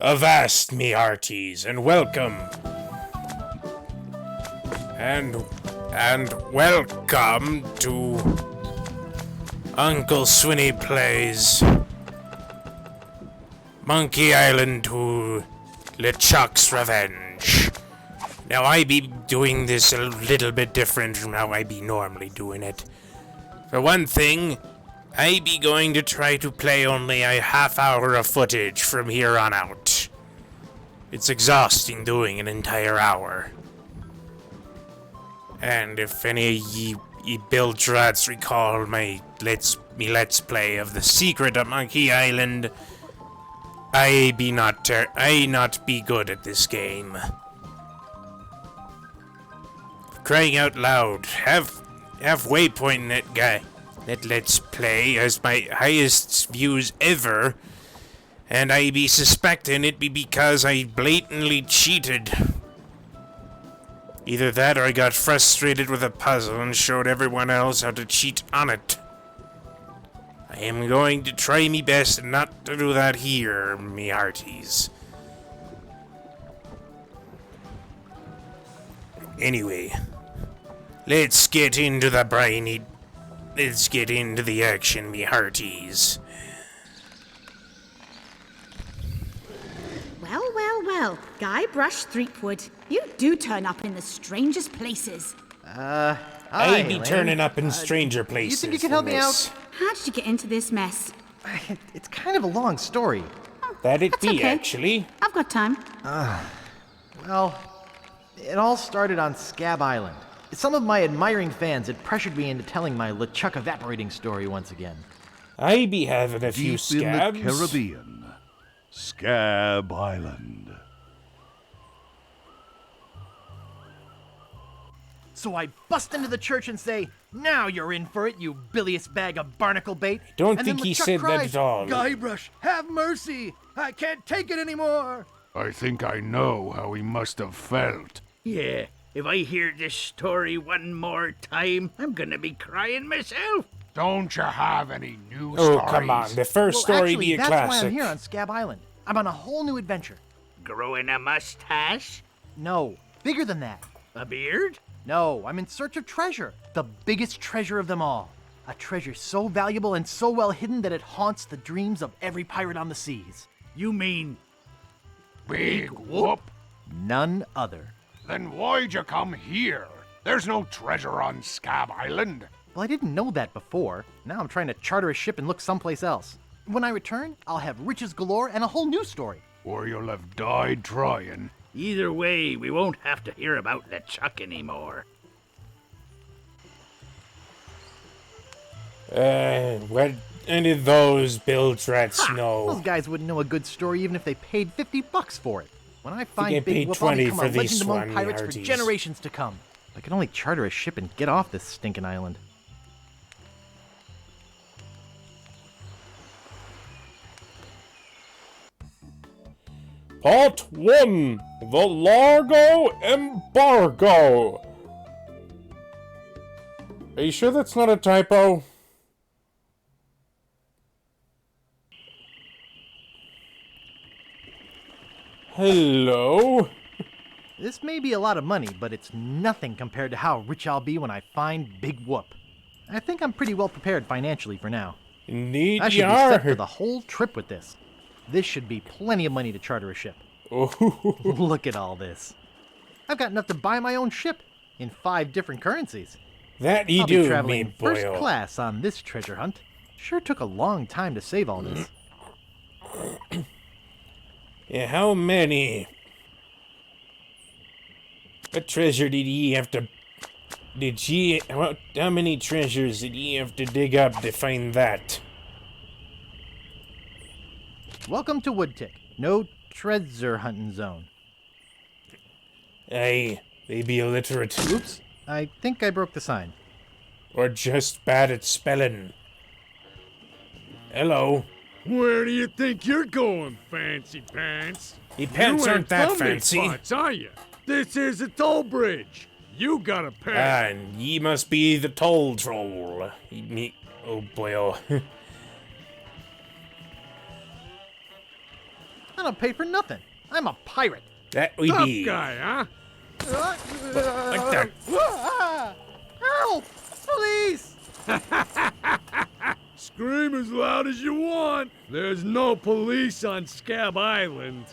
Avast, me hearties, and welcome. And welcome to Uncle Swinney Plays Monkey Island to LeChucks Revenge. Now, I be doing this a little bit different from how I be normally doing it. For one thing, I be going to try to play only a half hour of footage from here on out. It's exhausting doing an entire hour. And if any of ye bilge rats recall my let's play of the secret of Monkey Island, I not be good at this game. Crying out loud, have waypointing that guy. That let's play as my highest views ever, and I be suspecting it be because I blatantly cheated. Either that or I got frustrated with a puzzle and showed everyone else how to cheat on it. I am going to try me best not to do that here, me hearties. Anyway, let's get into the briny. Let's get into the action, me hearties. Well, Guybrush Threepwood, you do turn up in the strangest places. I be turning up in stranger places. You think you can help me out? How did you get into this mess? It's kind of a long story. That'd That's be, okay. actually. I've got time. Well, it all started on Scabb Island. Some of my admiring fans had pressured me into telling my LeChuck evaporating story once again. I be having a few Deep in scabs. the Caribbean, Scabb Island. So I bust into the church and say, "Now you're in for it, you bilious bag of barnacle bait." Don't And think then he LeChuck said cries, that at all. "Guybrush, have mercy! I can't take it anymore!" I think I know how he must have felt. Yeah, if I hear this story one more time, I'm gonna be crying myself. Don't you have any new Oh, stories? come on. The first Well, story actually, be a that's classic. why I'm here on Scabb Island. I'm on a whole new adventure. Growing a mustache? No, bigger than that. A beard? No, I'm in search of treasure. The biggest treasure of them all. A treasure so valuable and so well hidden that it haunts the dreams of every pirate on the seas. You mean Big whoop? None other. Then why'd you come here? There's no treasure on Scabb Island. Well, I didn't know that before. Now I'm trying to charter a ship and look someplace else. When I return, I'll have riches galore and a whole new story. Or you'll have died trying. either way, we won't have to hear about LeChuck anymore. What any of those bilge rats know? Those guys wouldn't know a good story even if they paid $50 for it. When I find get Big paid Whoop, I'll 20 become for a these legend among one, pirates for hearties. generations to come. I can only charter a ship and get off this stinking island. Part 1, the Largo Embargo. Are you sure that's not a typo? Hello? This may be a lot of money, but it's nothing compared to how rich I'll be when I find Big Whoop. I think I'm pretty well prepared financially for now. Indeed I should you be set are. for the whole trip with this. This should be plenty of money to charter a ship. Ooh. Look at all this. I've got enough to buy my own ship in 5 different currencies. That you I'll do, be traveling me first boyo. class on this treasure hunt. Sure took a long time to save all this. Yeah, how many? What treasure did ye have to... How many treasures did ye have to dig up to find that? Welcome to Woodtick. No treasure hunting zone. Aye, they be illiterate. Oops, I think I broke the sign. Or just bad at spelling. Hello. Where do you think you're going, fancy pants? The pants you aren't ain't that from fancy. These parts, are you? This is a toll bridge. You gotta pay. And ye must be the toll troll. Oh boy, oh. I don't pay for nothing. I'm a pirate. That we Tough be. guy, huh? Like that. Help! Police! Scream as loud as you want. There's no police on Scabb Island.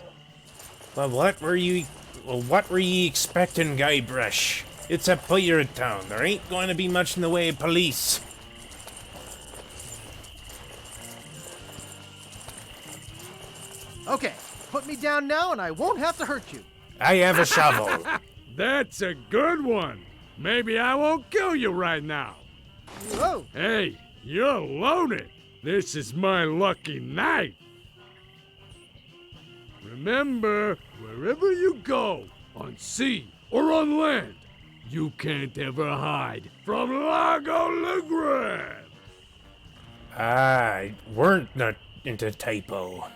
Well, what were you expecting, Guybrush? It's a pirate town. There ain't going to be much in the way of police. Okay, put me down now and I won't have to hurt you. I have a shovel. That's a good one. Maybe I won't kill you right now. Whoa! Hey, you're loaded. This is my lucky night. Remember, wherever you go, on sea or on land, you can't ever hide from Largo LeGrand. I weren't not into typo.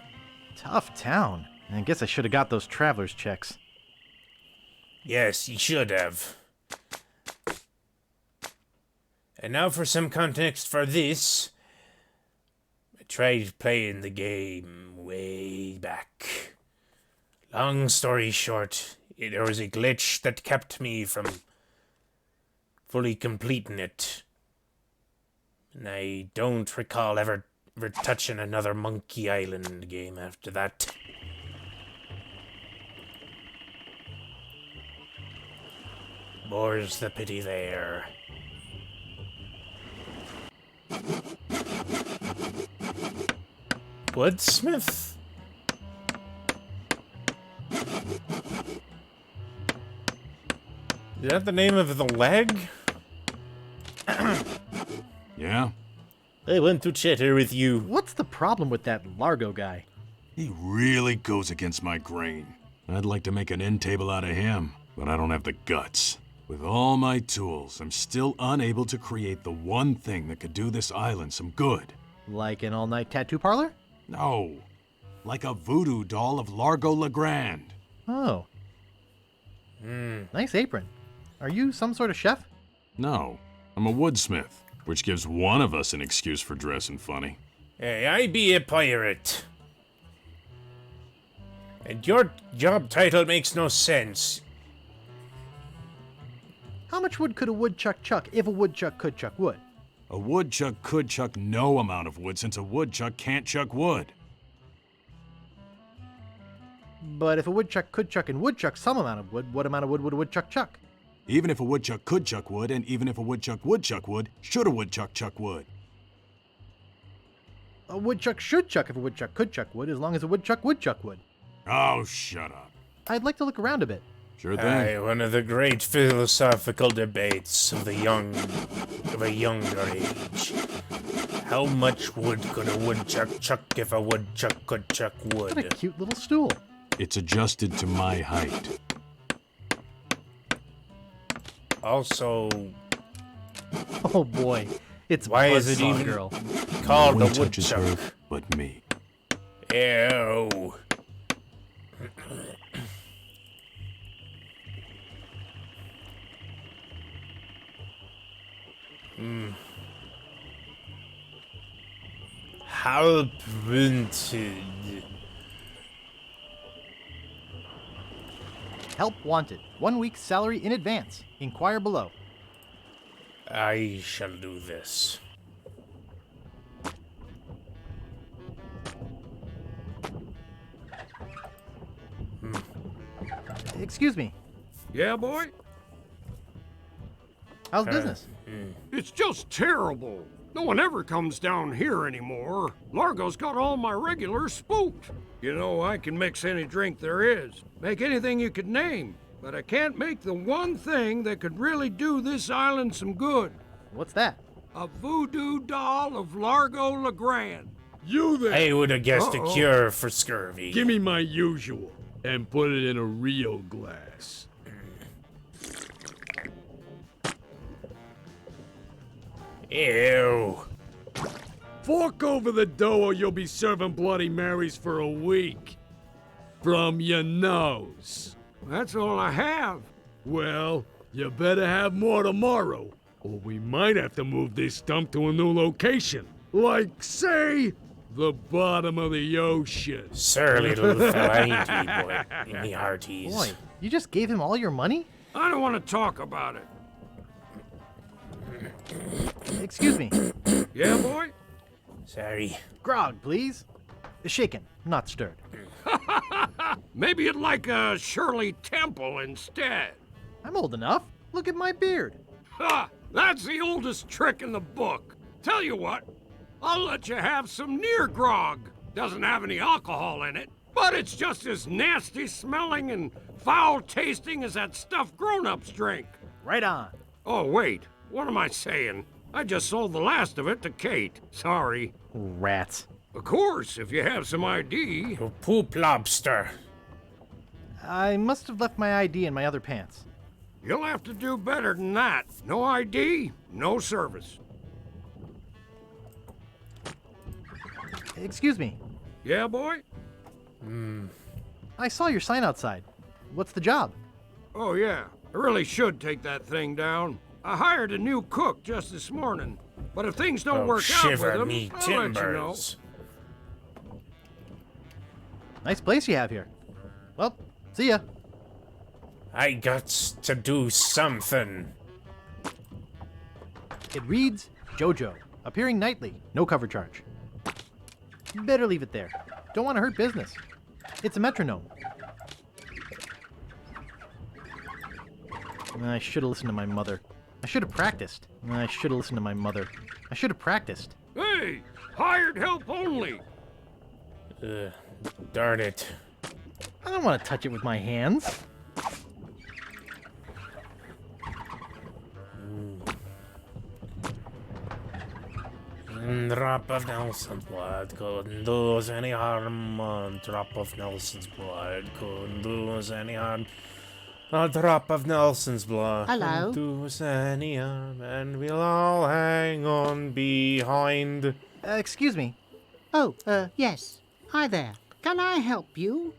Tough town. I guess I should have got those traveler's checks. Yes, you should have. And now for some context for this. I tried playing the game way back. Long story short, there was a glitch that kept me from fully completing it. And I don't recall ever touching another Monkey Island game after that. More's the pity there. Woodsmith? Is that the name of the leg? Yeah? I want to chatter with you. What's the problem with that Largo guy? He really goes against my grain. I'd like to make an end table out of him, but I don't have the guts. With all my tools, I'm still unable to create the one thing that could do this island some good. Like an all-night tattoo parlor? No. Like a voodoo doll of Largo LeGrand. Oh. Nice apron. Are you some sort of chef? No. I'm a woodsmith, which gives one of us an excuse for dressing funny. Hey, I be a pirate. And your job title makes no sense. How much wood could a woodchuck chuck if a woodchuck could chuck wood? A woodchuck could chuck no amount of wood since a woodchuck can't chuck wood. But if a woodchuck could chuck and woodchuck some amount of wood, what amount of wood would a woodchuck chuck? Even if a woodchuck could chuck wood, and even if a woodchuck would chuck wood, should a woodchuck chuck wood? A woodchuck should chuck if a woodchuck could chuck wood, as long as a woodchuck would chuck wood. Oh, shut up. I'd like to look around a bit. Sure thing. Aye, one of the great philosophical debates of a younger age. How much wood could a woodchuck chuck if a woodchuck could chuck What a wood? cute little stool. It's adjusted to my height. Also, Oh boy, it's why is it Buzzsaw even Girl. called No a one touches her woodchuck? but me. Ew. How printed. Help wanted. 1 week's salary in advance. Inquire below. I shall do this. Excuse me. Yeah, boy? How's business? It's just terrible. No one ever comes down here anymore. Largo's got all my regulars spooked. You know, I can mix any drink there is, make anything you could name, but I can't make the one thing that could really do this island some good. What's that? A voodoo doll of Largo LeGrand. You there! I would have guessed a Uh-oh. cure for scurvy. Give me my usual, and put it in a real glass. Ew. Fork over the dough or you'll be serving Bloody Marys for a week. From your nose. That's all I have. Well, you better have more tomorrow, or we might have to move this stump to a new location. Like, say, The bottom of the ocean. Surly little fella, ain't he, boy? In the hearties. Boy, you just gave him all your money? I don't want to talk about it. Excuse me. Yeah, boy? Sorry. Grog, please. Shaken, not stirred. Maybe you'd like a Shirley Temple instead. I'm old enough. Look at my beard. Ha! That's the oldest trick in the book. Tell you what, I'll let you have some near grog. Doesn't have any alcohol in it, but it's just as nasty smelling and foul tasting as that stuff grown-ups drink. Right on. Oh, wait, what am I saying? I just sold the last of it to Kate. Sorry. Rats. Of course, if you have some ID. You poop lobster. I must have left my ID in my other pants. You'll have to do better than that. No ID, no service. Excuse me. Yeah, boy? I saw your sign outside. What's the job? Oh, yeah. I really should take that thing down. I hired a new cook just this morning. But if things don't work out with shiver him, me I'll let you know. timbers. Nice place you have here. Well, see ya. I got to do something. It reads JoJo, appearing nightly, no cover charge. Better leave it there. Don't want to hurt business. It's a metronome. I should have listened to my mother. I should have practiced. I should have listened to my mother. I should have practiced. Hey, hired help only. Darn it. I don't want to touch it with my hands. Drop of Nelson's blood couldn't do us any harm. A drop of Nelson's blood couldn't do us any harm. A drop of Nelson's blood Hello? couldn't do us any harm, and we'll all hang on behind. Excuse me. Oh, yes. Hi there. Can I help you?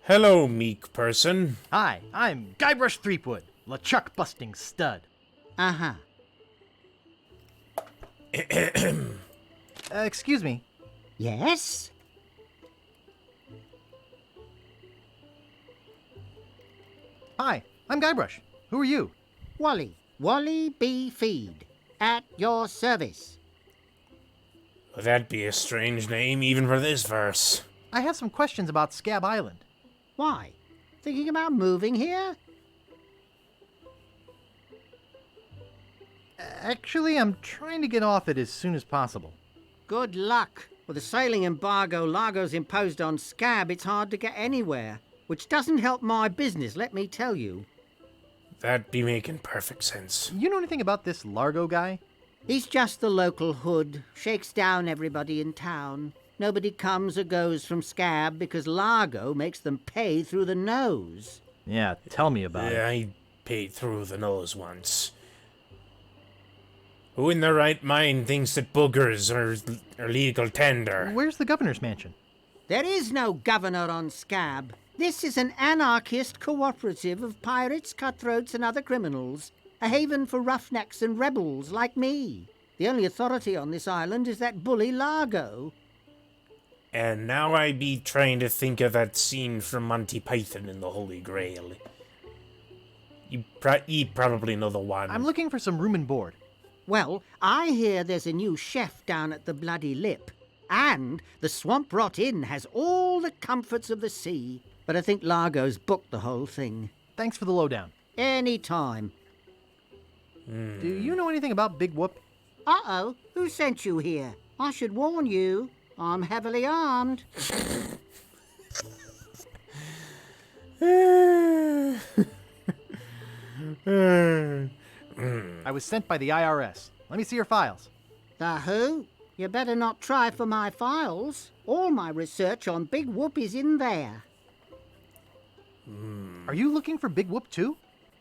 Hello, meek person. Hi, I'm Guybrush Threepwood, LeChuck busting stud. Uh-huh. Excuse me. Yes? Hi, I'm Guybrush. Who are you? Wally. Wally B. Feed. At your service. Would that be a strange name even for this verse? I have some questions about Scabb Island. Why? Thinking about moving here? Actually, I'm trying to get off it as soon as possible. Good luck. With the sailing embargo Largo's imposed on Scabb, it's hard to get anywhere. Which doesn't help my business, let me tell you. That'd be making perfect sense. You know anything about this Largo guy? He's just the local hood. Shakes down everybody in town. Nobody comes or goes from Scabb because Largo makes them pay through the nose. Yeah, tell me about it. I paid through the nose once. Who in their right mind thinks that boogers are legal tender? Where's the governor's mansion? There is no governor on Scabb. This is an anarchist cooperative of pirates, cutthroats, and other criminals. A haven for roughnecks and rebels like me. The only authority on this island is that bully Largo. And now I be trying to think of that scene from Monty Python and the Holy Grail. You probably know the one. I'm looking for some room and board. Well, I hear there's a new chef down at the Bloody Lip. And the Swamp Rot Inn has all the comforts of the sea. But I think Largo's booked the whole thing. Thanks for the lowdown. Any time. Do you know anything about Big Whoop? Uh-oh, who sent you here? I should warn you, I'm heavily armed. I was sent by the IRS. Let me see your files. The who? You better not try for my files. All my research on Big Whoop is in there. Are you looking for Big Whoop too?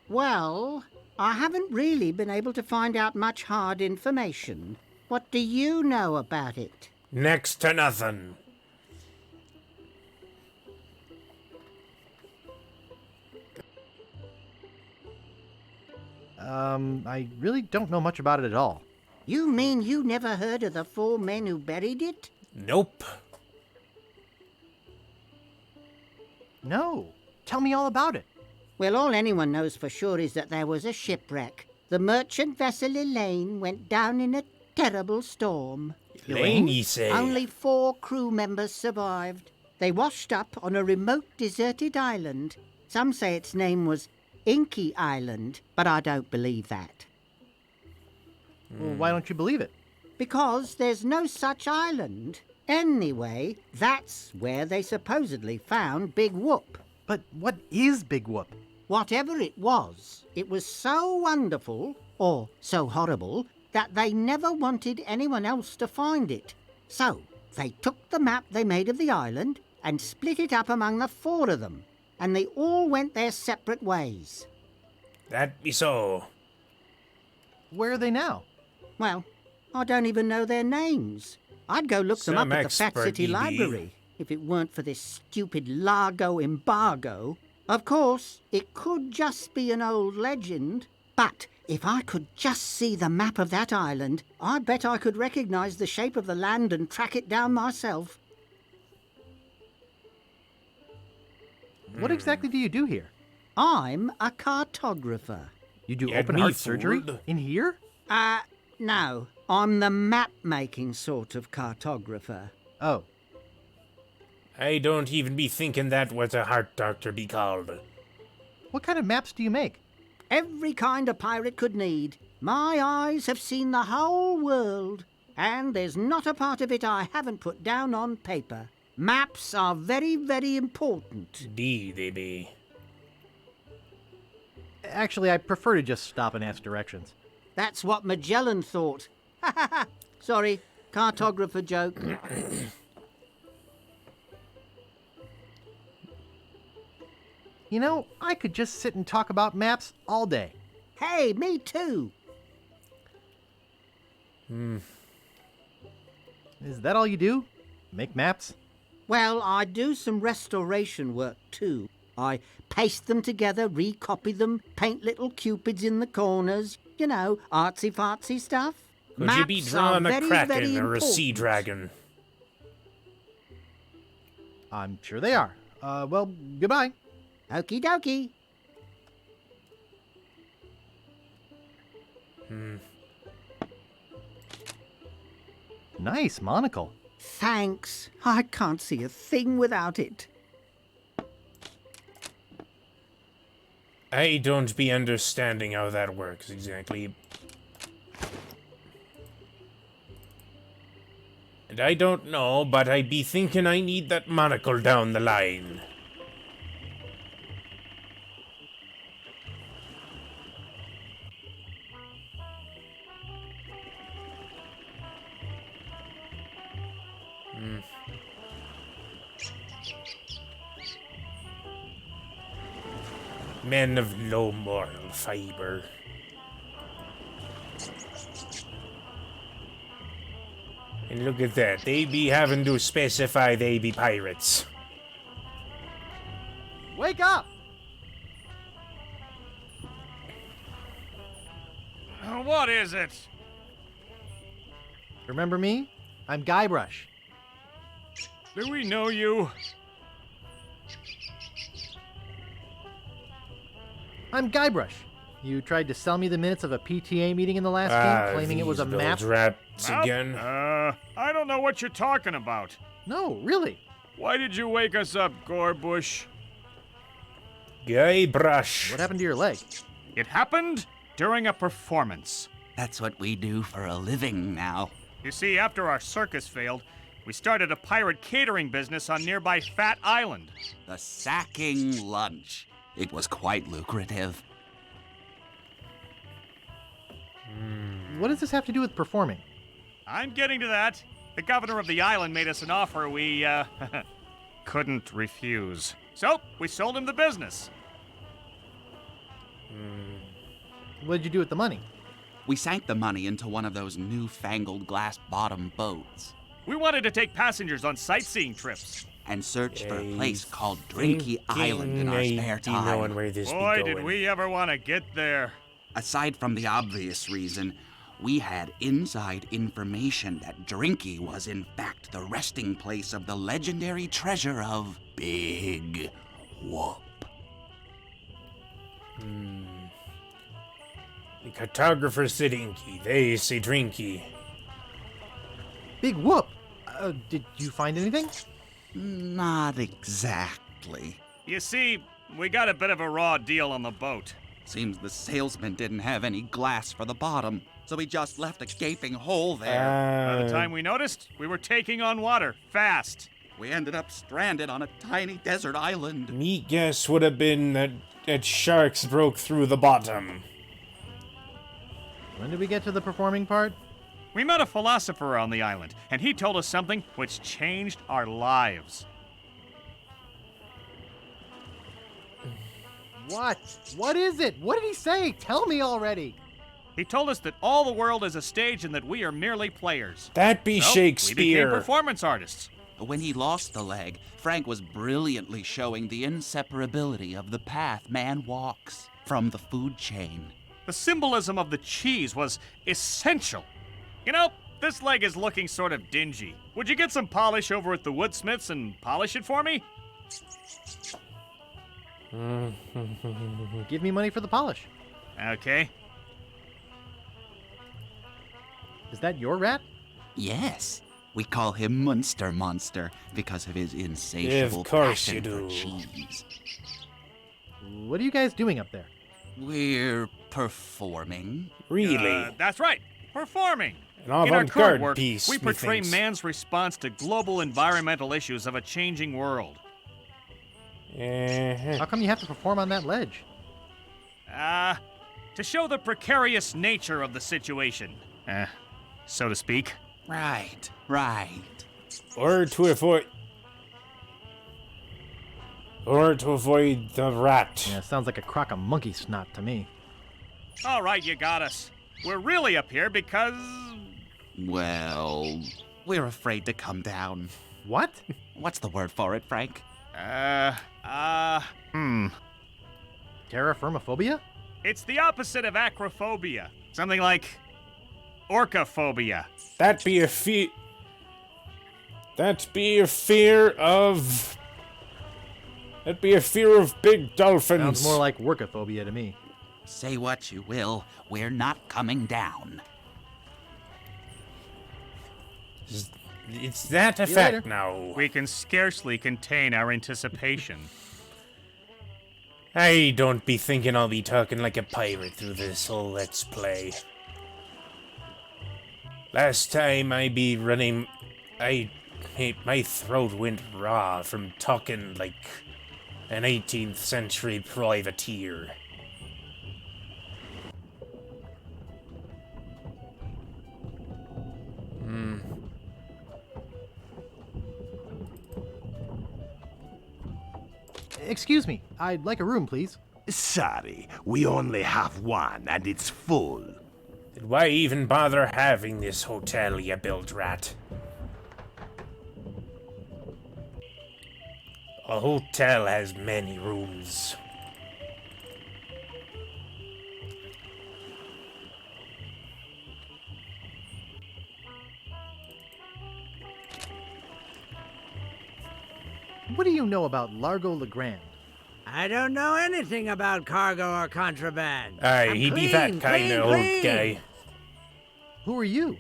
Well, I haven't really been able to find out much hard information. What do you know about it? Next to nothing. I really don't know much about it at all. You mean you never heard of the 4 men who buried it? Nope. No. Tell me all about it. Well, all anyone knows for sure is that there was a shipwreck. The merchant vessel Elaine went down in a terrible storm. Elaine, ye say? Only 4 crew members survived. They washed up on a remote, deserted island. Some say its name was Inky Island, but I don't believe that. Well, why don't you believe it? Because there's no such island. Anyway, that's where they supposedly found Big Whoop. But what is Big Whoop? Whatever it was so wonderful, or so horrible, that they never wanted anyone else to find it. So, they took the map they made of the island and split it up among the 4 of them, and they all went their separate ways. That be so. Where are they now? Well, I don't even know their names. I'd go look them up Some at the Fat expert City ye be. Library if it weren't for this stupid Largo embargo. Of course, it could just be an old legend, but if I could just see the map of that island, I bet I could recognize the shape of the land and track it down myself. What exactly do you do here? I'm a cartographer. You do You had open me heart surgery? fooled. In here? No, I'm the map-making sort of cartographer. Oh. I don't even be thinking that what a heart doctor be called. What kind of maps do you make? Every kind a pirate could need. My eyes have seen the whole world, and there's not a part of it I haven't put down on paper. Maps are very, very important. Indeed, they be. Actually, I prefer to just stop and ask directions. That's what Magellan thought. Sorry, cartographer joke. You know, I could just sit and talk about maps all day. Hey, me too. Is that all you do? Make maps? Well, I do some restoration work too. I paste them together, recopy them, paint little cupids in the corners. You know, artsy-fartsy stuff. Could you be Maps drawing are a very, kraken very or a sea important. dragon? I'm sure they are. Well, goodbye. Okie dokie. Nice monocle. Thanks. I can't see a thing without it. I don't be understanding how that works exactly. And I don't know, but I be thinking I need that monocle down the line. Men of low moral fiber. And look at that, they be having to specify they be pirates. Wake up! What is it? Remember me? I'm Guybrush. Do we know you? I'm Guybrush. You tried to sell me the minutes of a PTA meeting in the last game, claiming it was a these map. those rats again. I don't know what you're talking about. No, really. Why did you wake us up, Gorbush? Guybrush. What happened to your leg? It happened during a performance. That's what we do for a living now. You see, after our circus failed, we started a pirate catering business on nearby Fat Island. The sacking lunch. It was quite lucrative. What does this have to do with performing? I'm getting to that. The governor of the island made us an offer we, couldn't refuse. So, we sold him the business. What did you do with the money? We sank the money into one of those newfangled glass-bottom boats We wanted to take passengers on sightseeing trips. and searched for a place called Drinky Island in our spare Knowing time. where this Boy, be going. did we ever want to get there. Aside from the obvious reason, we had inside information that Drinky was in fact the resting place of the legendary treasure of Big Whoop. The cartographer said inky, they say drinky. Big whoop! Did you find anything? Not exactly. You see, we got a bit of a raw deal on the boat. Seems the salesman didn't have any glass for the bottom, so he just left a gaping hole there. By the time we noticed, we were taking on water, fast. We ended up stranded on a tiny desert island. Me guess would have been that sharks broke through the bottom. When did we get to the performing part? We met a philosopher on the island, and he told us something which changed our lives. What? What is it? What did he say? Tell me already. He told us that all the world is a stage and that we are merely players. That be So, Shakespeare. We became performance artists. When he lost the leg, Frank was brilliantly showing the inseparability of the path man walks from the food chain. The symbolism of the cheese was essential. You know, this leg is looking sort of dingy. Would you get some polish over at the woodsmiths and polish it for me? Give me money for the polish. Okay. Is that your rat? Yes, we call him Munster Monster because of his insatiable Of course passion you do. for cheese. What are you guys doing up there? We're performing. Really? That's right, performing. An In our current avant-garde work, piece, we portray methinks. man's response to global environmental issues of a changing world. How come you have to perform on that ledge? To show the precarious nature of the situation, so to speak. Right. Or to avoid the rat. Yeah, sounds like a crock of monkey snot to me. All right, you got us. We're really up here because... Well, we're afraid to come down. What? What's the word for it, Frank? Terraformophobia? It's the opposite of acrophobia. Something like orcaphobia. That be a fear of big dolphins. Sounds more like workophobia to me. Say what you will, we're not coming down. It's that you effect later. now. We can scarcely contain our anticipation. I don't be thinking I'll be talking like a pirate through this whole Let's Play. Last time my throat went raw from talking like an 18th century privateer. Excuse me, I'd like a room, please. Sorry, we only have one, and it's full. Then why even bother having this hotel, you build rat? A hotel has many rooms. What do you know about Largo Legrand? I don't know anything about cargo or contraband. Aye, I'm he be clean, that kind clean, of old clean. guy. Who are you?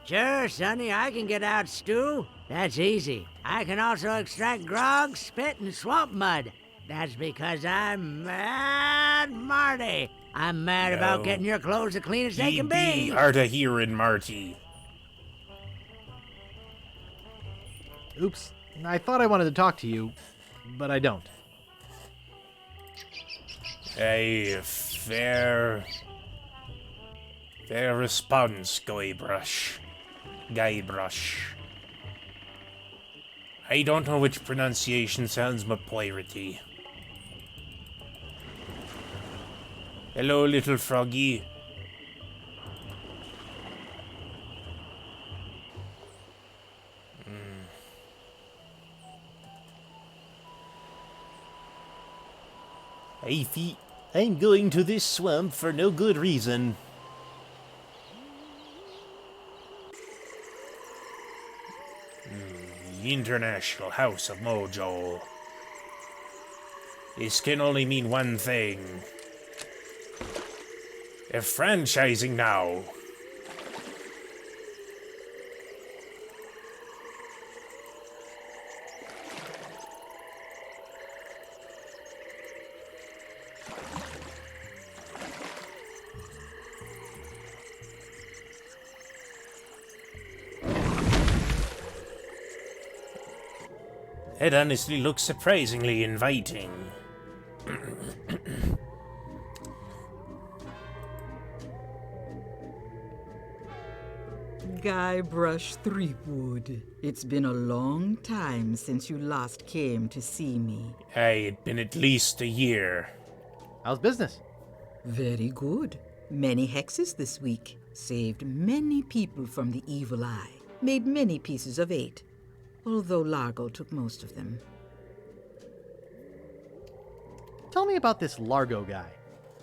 Sure, Sonny, I can get out stew. That's easy. I can also extract grog, spit, and swamp mud. That's because I'm Mad Marty. I'm mad about No. getting your clothes the cleanest they He can be be. hard of hearing, Marty. Oops. I thought I wanted to talk to you, but I don't. A fair response, Guybrush. I don't know which pronunciation sounds more piratey. Hello, little froggy. Hey, feet. I'm going to this swamp for no good reason. International House of Mojo. This can only mean one thing. They're franchising now. It honestly looks surprisingly inviting. Guybrush Threepwood. It's been a long time since you last came to see me. Hey, it's been at least a year. How's business? Very good. Many hexes this week. Saved many people from the evil eye. Made many pieces of 8. Although Largo took most of them. Tell me about this Largo guy.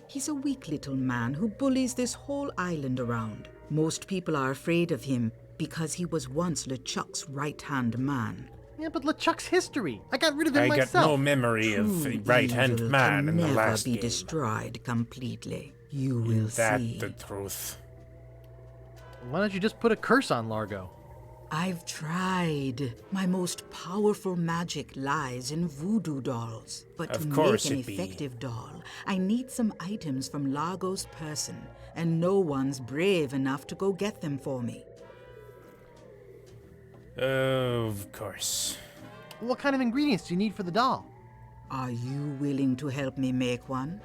He's a weak little man who bullies this whole island around. Most people are afraid of him because he was once LeChuck's right-hand man. Yeah, but LeChuck's history. I got rid of him myself. I got no memory of a right-hand man in the last game. Never be destroyed completely. You will see. That's the truth. Why don't you just put a curse on Largo? I've tried. My most powerful magic lies in voodoo dolls. But to make an effective doll, I need some items from Largo's person, and no one's brave enough to go get them for me. Of course. What kind of ingredients do you need for the doll? Are you willing to help me make one?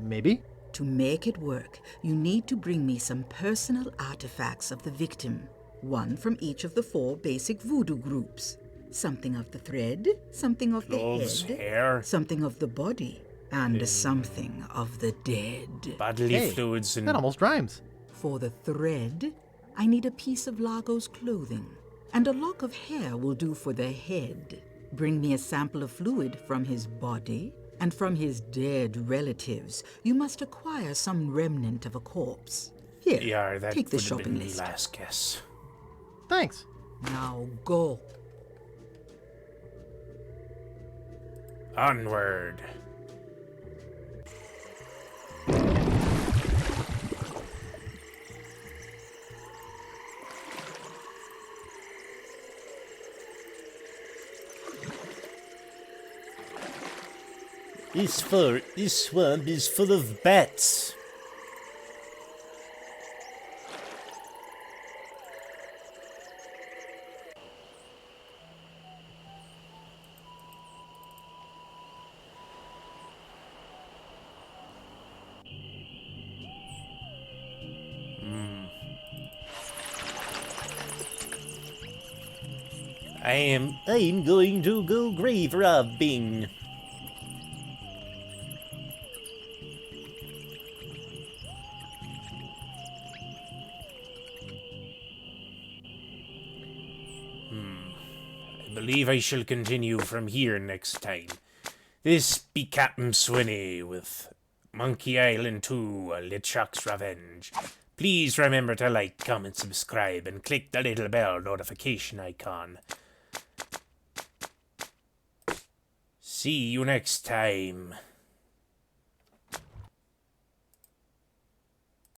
Maybe. To make it work, you need to bring me some personal artifacts of the victim. One from each of the 4 basic voodoo groups. Something of the thread, something of the head, hair, something of the body, and something of the dead. Bodily fluids and... That almost rhymes. For the thread, I need a piece of Largo's clothing, and a lock of hair will do for the head. Bring me a sample of fluid from his body, and from his dead relatives, you must acquire some remnant of a corpse. Here, yeah, that take the would have shopping been list. my last guess. Thanks. Now go. Onward. This swamp is full of bats. I'm going to go grave robbing. I believe I shall continue from here next time. This be Captain Swinney with Monkey Island 2, LeChucks Revenge. Please remember to like, comment, subscribe, and click the little bell notification icon. See you next time.